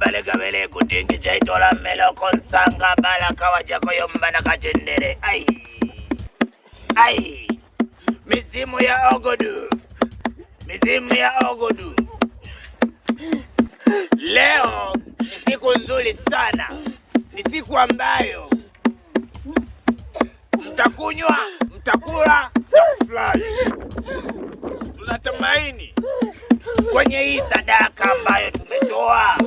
mbale kabele kutingi chaitola meloko nsanga bala kawajako yomba na katendere. Ai, mizimu ya Ogodu, mizimu ya Ogodu. Leo ni siku nzuri sana, ni siku ambayo mtakunywa, mtakula na kufurahi. Tunatumaini kwenye hii sadaka ambayo tumetoa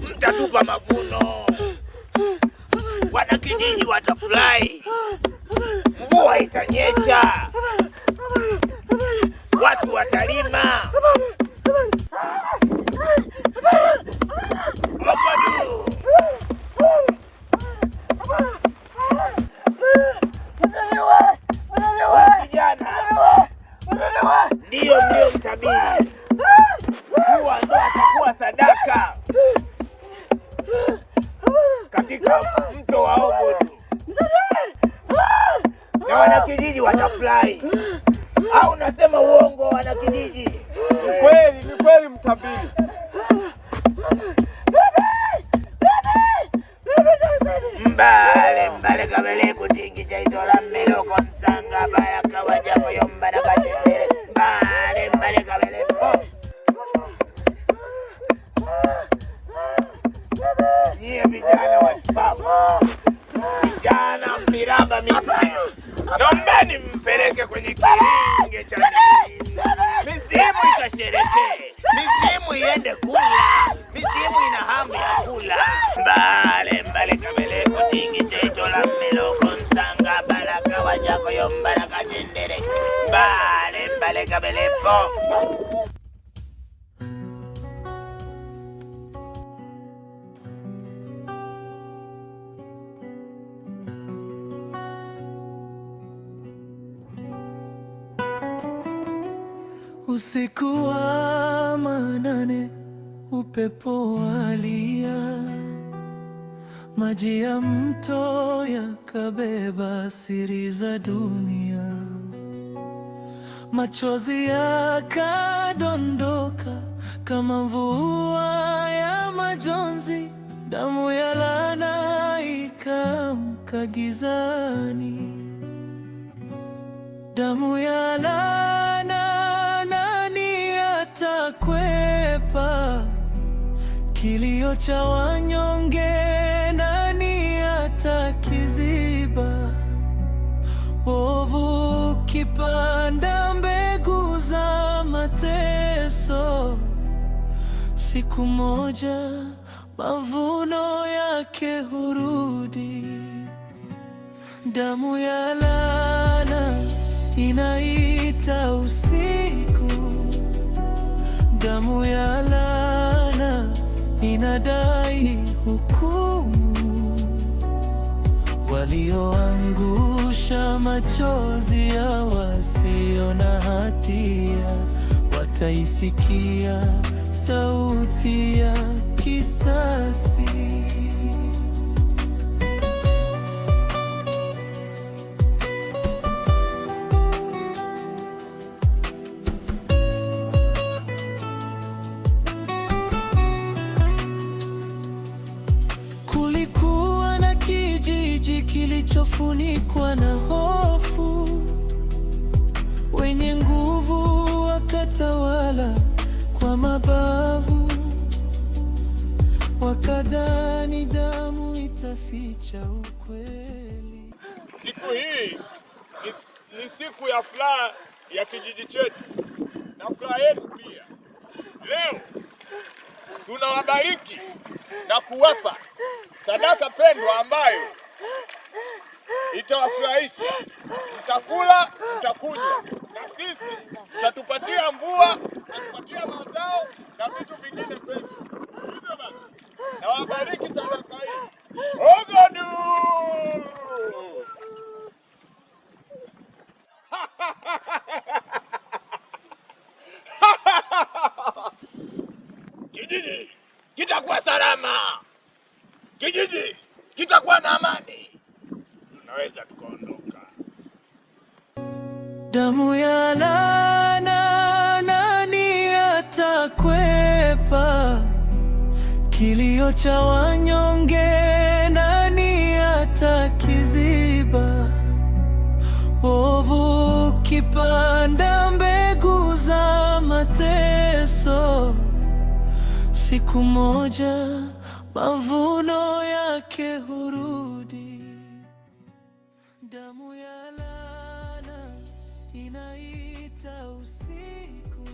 mtatupa mavuno, wanakijiji watafurahi, mvua itanyesha, watu watalima. Ogodu ndiyo mtabiri, huwa ndo atakuwa sadaka katika mto wa Ogodu na wanakijiji watafurahi. Au nasema uongo wanakijiji? Ni kweli mtabiri. Mbale kabele kutingi chaitola meloko nsanga baya kawajako yomba na katendere. Mbale kabele nyie vijana watibabu, vijana miraba mibaya, nombeni mpeleke kwenye kiringe cha mizimu ikasherekee, mizimu iende kula, mizimu ina hamu ya kula. Mbale kabele kutingi chaitola meloko nsanga bala kawajako yomba na katendere. Mbale kabele po. Usiku wa manane, upepo walia, maji ya mto yakabeba siri za dunia, machozi yakadondoka kama mvua ya majonzi, damu ya laana ikamka gizani, damu ya laana. Atakwepa kilio cha wanyonge, nani atakiziba? Ovu kipanda mbegu za mateso, siku moja mavuno yake hurudi. Damu ya laana inaita usiku, damu ya laana inadai hukumu. Walioangusha machozi ya wasio na hatia, wataisikia sauti ya kisasi. Kulikuwa na kijiji kilichofunikwa na hofu, wenye nguvu wakatawala kwa mabavu, wakadhani damu itaficha ukweli. Siku hii ni siku ya furaha ya kijiji chetu na furaha yetu pia. Leo tunawabariki na kuwapa sadaka pendwa ambayo itawafurahisha. Mtakula, mtakunywa, na sisi tutatupatia mvua, tutatupatia mazao na vitu vingine pendwa. Hivyo basi, nawabariki sadaka hii. Ogodu! Kijiji kitakuwa salama, kijiji kitakuwa na amani, tunaweza tukaondoka. Damu ya laana nani atakwepa? kilio cha wanyonge nani atakiziba? Ovu kipanda mbegu za mateso, siku moja mavuno yake hurudi. Damu ya laana inaita usiku,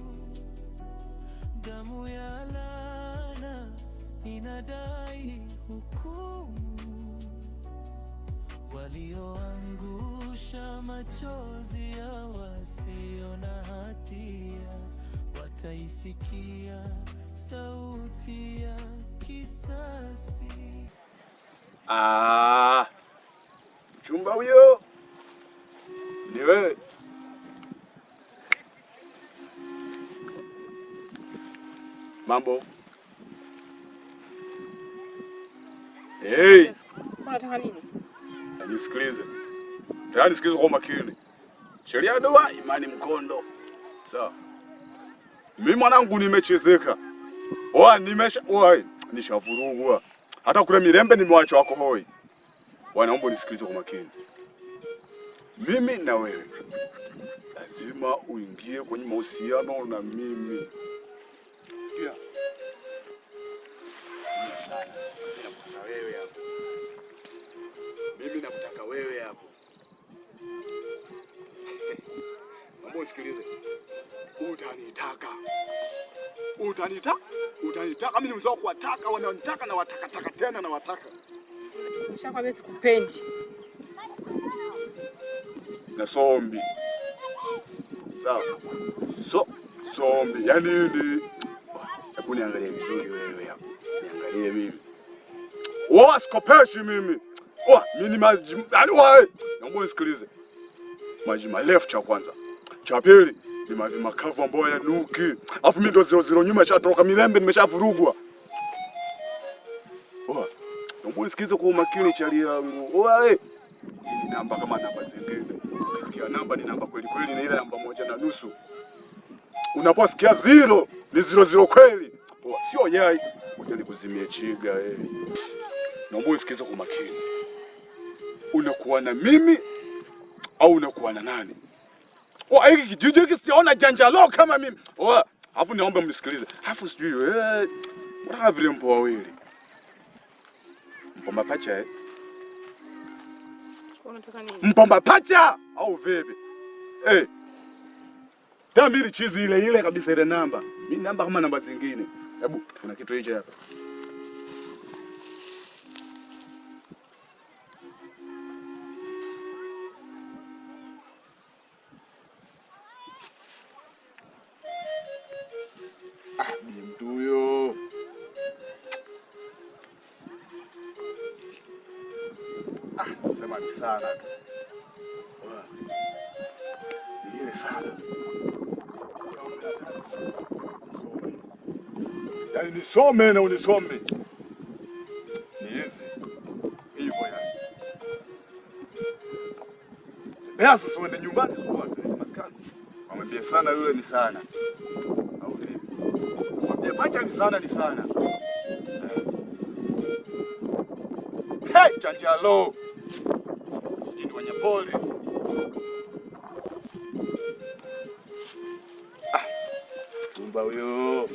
damu ya laana inadai hukumu. Walioangusha machozi ya wasio na hatia wataisikia sauti ya kisasi. Mchumba huyo ni wewe? Mambo. Hey. Unataka nini? Nisikilize. Tayari nisikilize kwa makini. Sheria doa, imani mkondo. Sawa. Mimi mwanangu nimechezeka. Nishavurugwa. Hata kule Mirembe nimewacha wako hoi. Wanaomba nisikilize kwa makini. Mimi na wewe lazima uingie kwenye mahusiano na mimi. Sikia? Mimi nakutaka wewe hapo. Mambo usikilize. Utanitaka mimi mzao kuwataka wanaonitaka na wataka tena na wataka. Nishakwambia sikupendi. Na sombi. Sawa. Sombi. Yaani nini? Hebu niangalie vizuri wewe hapo. Niangalie mimi. Sikopeshi mimi. Mimi ni maji. Yaani wewe. Naomba unisikilize. Maji marefu cha kwanza. Cha pili ni maji makavu ambayo yanuki. Alafu mimi ndo 00 nyuma ishatoka Mirembe nimeshavurugwa. Naomba unisikilize kwa umakini chali yangu. Wewe. Ni namba kama namba zingine. Ukisikia namba ni namba kweli kweli, ni ile namba 1.5. Unaposikia 0 ni 00 kweli. Sio yai. Ngoja nikuzimie chiga Naomba usikize kwa makini. Unakuwa na mimi au unakuwa na nani? Hiki kijiji hiki siona janjalo kama mimi. Alafu naomba mnisikilize. Alafu sijui mbona vile mpo wawili? Mpo mapacha Unataka nini? Mpo mapacha au vipi? Tamiri chizi ile kabisa ile namba. Mimi namba kama namba zingine. Hebu kuna kitu hicho hapa. Mtu huyo. Sema ni sana. Ni ile sana. Yaani nisome na unisome. Ni hizi. Hivyo yani. Sasa uende nyumbani sio maskani. Wamwambia sana yule ni sana. Au vipi? Wamwambia pacha ni sana. Hey, chanjalo. Jini wenye pole. Tumba huyo.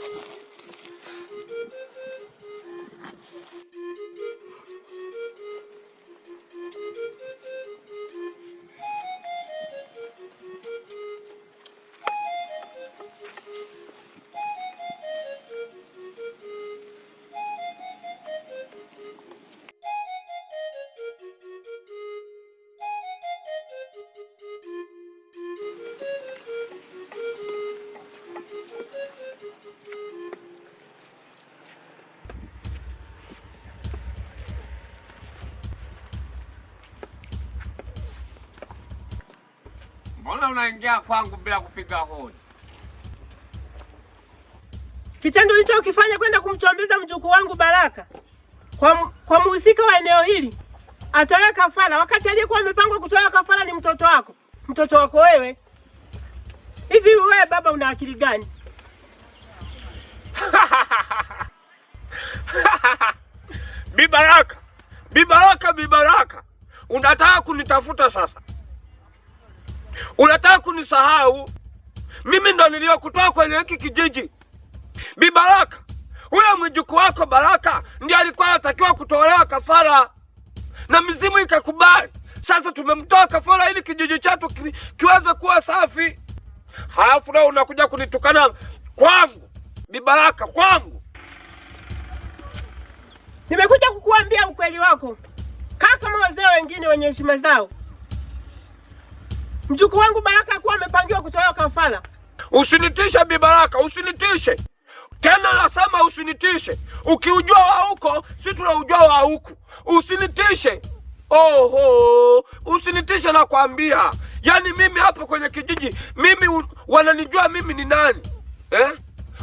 Mbona unaingia kwangu bila kupiga hodi? Kitendo ulichokifanya kwenda kumchombeza mjukuu wangu Baraka kwa mhusika wa eneo hili atolewe kafara, wakati aliyekuwa amepangwa kutolewa kafara ni mtoto wako wewe. Hivi wewe baba una akili gani? Bibaraka, Bibaraka, Bibaraka, unataka kunitafuta sasa? Unataka kunisahau? Mimi ndo niliyokutoa kwenye hiki kijiji. Bibaraka, huyo mjukuu wako Baraka ndiye alikuwa anatakiwa kutolewa kafara na mizimu ikakubali. Sasa tumemtoa kafara ili kijiji chetu kiweze kuwa safi. Halafu leo unakuja kunitukana kwangu, Bibaraka, kwangu. Nimekuja kukuambia ukweli wako. Kaa kama wazee wengine wenye heshima zao. Mjukuu wangu Baraka alikuwa amepangiwa kutolewa kafara. Usinitishe Bibaraka, usinitishe. Tena nasema usinitishe. Ukiujua wa huko, sisi tunaujua wa huku. Usinitishe. Oho, usinitishe na kuambia. Yaani mimi hapa kwenye kijiji, mimi wananijua mimi ni nani?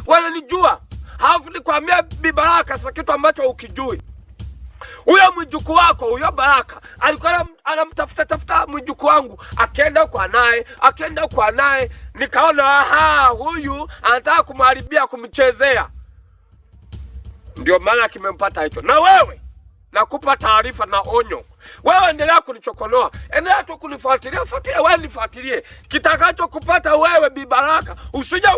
Wananijua. Halafu nikwambia Bibaraka sasa kitu ambacho ukijui. Huyo mjukuu wako, huyo Baraka, alikuwa anamtafuta mjukuu wangu, akaenda kwa naye, nikaona huyu anataka kumharibia, kumchezea. Ndio maana kimempata hicho. Na wewe, nakupa taarifa na onyo. Wewe endelea kunichokonoa, endelea tu kunifuatilia, wewe nifuatilie. Kitakacho kupata wewe Bibaraka, usije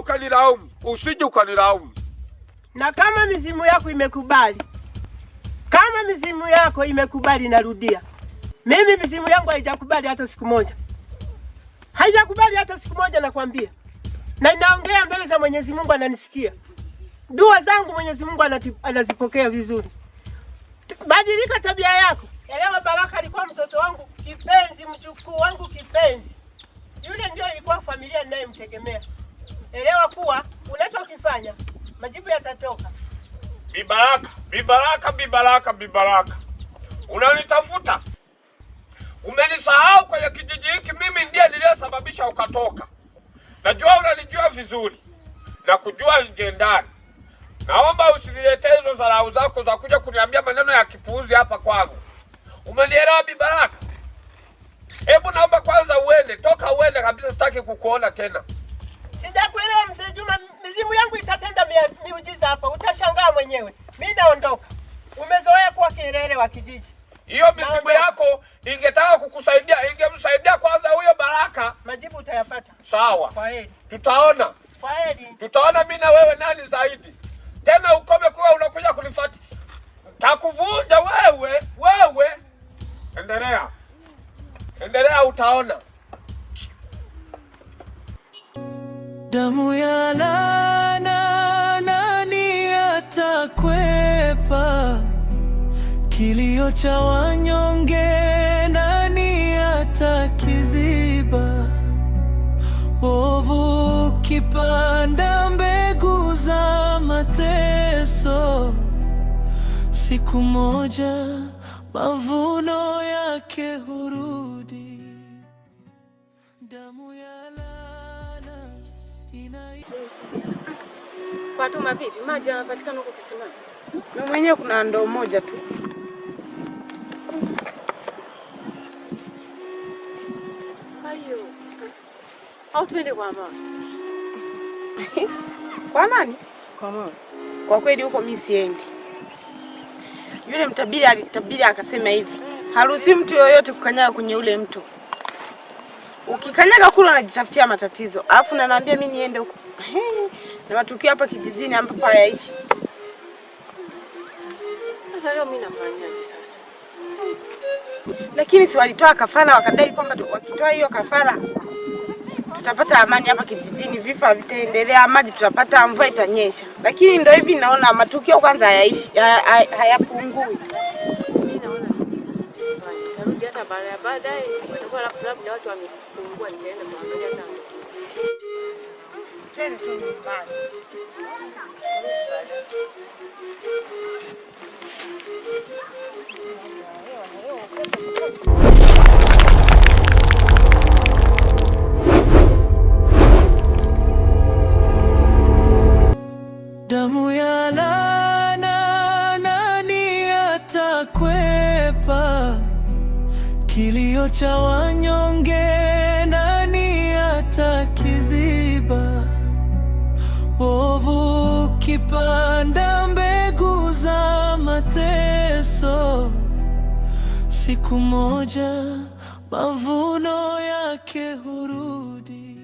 ukanilaumu. Na kama mizimu yako imekubali, narudia. Mimi mizimu yangu haijakubali hata siku moja. Nakwambia. Na ninaongea mbele za Mwenyezi Mungu, ananisikia. Dua zangu Mwenyezi Mungu anazipokea vizuri. Badilika tabia yako. Elewa Baraka alikuwa mtoto wangu kipenzi, mjukuu wangu kipenzi. Yule ndio ilikuwa familia ninayemtegemea. Elewa kuwa unachokifanya majibu yatatoka. Bibaraka. Unanitafuta? Umenisahau kwenye kijiji hiki, mimi ndiye niliyesababisha ukatoka. Najua unanijua vizuri. Na kujua nje ndani. Naomba usiniletee hizo dharau zako za kuja kuniambia maneno ya kipuuzi hapa kwangu. Umenielewa Bibaraka? Hebu naomba kwanza uende, toka uende kabisa, sitaki kukuona tena. Sijakuelewa Mzee Juma, mizimu yangu itatenda miujiza hapa, utashangaa mwenyewe. Mimi naondoka. Umezoea kuwa kielele wa kijiji. Hiyo mizimu yako ingetaka kukusaidia, ingemsaidia kwanza huyo Baraka. Majibu utayapata. Sawa. Kwaheri. Tutaona. Kwaheri. Tutaona mimi na wewe nani zaidi. Tena ukome kuwa unakuja kunifuata. Takuvunja wewe. Endelea utaona. Damu ya laana, nani atakwepa? Kilio cha wanyonge, nani atakiziba? Ovu kipanda mbegu za mateso, siku moja mavuno yake hurudi. Damu ya laana Fatuma, vipi? Maji yanapatikana huko kisimani? Na mwenyewe kuna ndoo moja tu. Hayo. Au tuende kwa mama? Kwa nani? Kwa mama. Kwa kweli huko mimi siendi. Yule mtabiri alitabiri akasema hivi, haruhusi mtu yoyote kukanyaga kwenye ule mto. Ukikanyaga kule unajitafutia matatizo. Alafu nanaambia mimi niende huko. Na matukio hapa kijijini ambapo hayaishi. Sasa leo mimi nafanyaje sasa? Lakini si walitoa kafara wakadai kwamba wakitoa hiyo kafara tutapata amani hapa kijijini, vifo vitaendelea, maji tutapata, mvua itanyesha. Lakini ndio hivi naona matukio kwanza hayaishi, hayapungui. Mimi naona tarudi hata baadaye itakuwa labda watu wamepungua, nitaenda kuangalia tena. Tena nyumbani. Damu ya laana, nani atakwepa? Kilio cha wanyonge, nani atakiziba? Ovu kipanda mbegu za siku moja mavuno yake hurudi.